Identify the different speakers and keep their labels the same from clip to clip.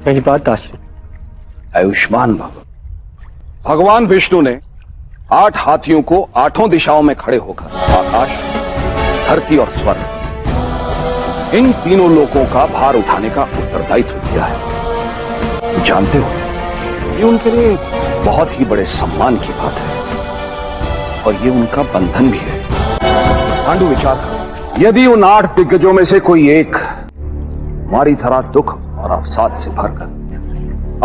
Speaker 1: मेरी बात ताश्री।
Speaker 2: आयुष्मान भव। भगवान विष्णु ने 8 हाथियों को 8 दिशाओं में खड़े होकर आकाश, धरती और स्वर्ग, इन तीनों लोकों का भार उठाने का उत्तरदायित्व दिया है। तो जानते हो, ये उनके लिए बहुत ही बड़े सम्मान की बात है और ये उनका बंधन भी है। पांडु, विचार करो, यदि उन 8 दिग्गजों में से कोई एक हमारी तरह दुख और अवसाद से भरकर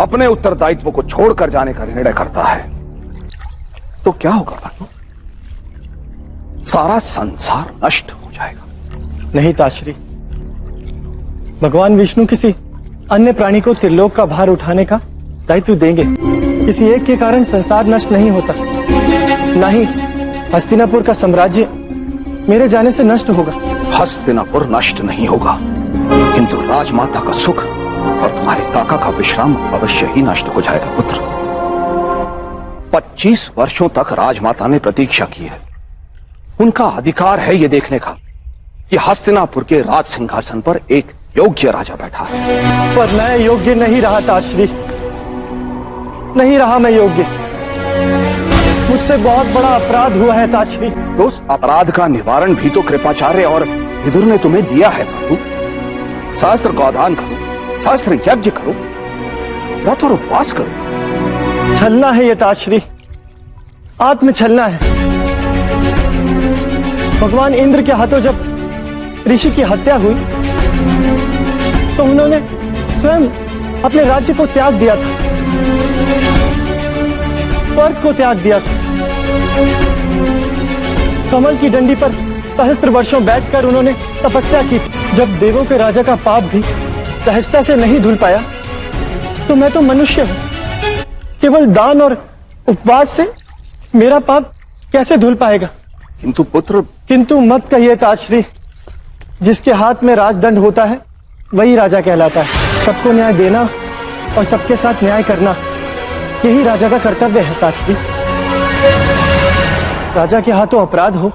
Speaker 2: अपने उत्तरदायित्व को छोड़कर जाने का निर्णय करता है तो क्या होगा पांडु? सारा संसार नष्ट हो जाएगा।
Speaker 1: नहीं ताश्री, भगवान विष्णु किसी अन्य प्राणी को त्रिलोक का भार उठाने का दायित्व देंगे। किसी एक के कारण संसार नष्ट नहीं होता, ना ही हस्तिनापुर का साम्राज्य मेरे जाने से नष्ट होगा।
Speaker 2: हस्तिनापुर नष्ट नहीं होगा, किंतु राजमाता का सुख और तुम्हारे काका का विश्राम अवश्य ही नष्ट हो जाएगा पुत्र। 25 वर्षों तक राजमाता ने प्रतीक्षा की है। उनका अधिकार है ये देखने का कि हस्तिनापुर के राज सिंहासन पर एक योग्य राजा बैठा है।
Speaker 1: पर मैं योग्य नहीं रहा ताश्री, नहीं रहा मैं योग्य। मुझसे बहुत बड़ा अपराध हुआ है ताश्री।
Speaker 2: तो उस अपराध का निवारण भी तो कृपाचार्य और विदुर ने तुम्हें दिया है प्रभु। शास्त्र गौदान करो, शास्त्र यज्ञ करो, व्रत और उपवास करो।
Speaker 1: छलना है ये ताश्री, आत्म छलना है। भगवान इंद्र के हाथों जब ऋषि की हत्या हुई तो उन्होंने स्वयं अपने राज्य को त्याग दिया था, स्वर्ग को त्याग दिया था। कमल की डंडी पर सहस्त्र वर्षों बैठकर उन्होंने तपस्या की। जब देवों के राजा का पाप भी सहजता से नहीं धुल पाया तो मैं तो मनुष्य हूं, केवल दान और उपवास से मेरा पाप कैसे धुल पाएगा?
Speaker 2: किंतु पुत्र।
Speaker 1: किंतु मत कहिए ताश्री, जिसके हाथ में राजदंड होता है वही राजा कहलाता है। सबको न्याय देना और सबके साथ न्याय करना, यही राजा का कर्तव्य है ताश्री। राजा के हाथों अपराध हो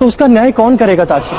Speaker 1: तो उसका न्याय कौन करेगा ताश्री?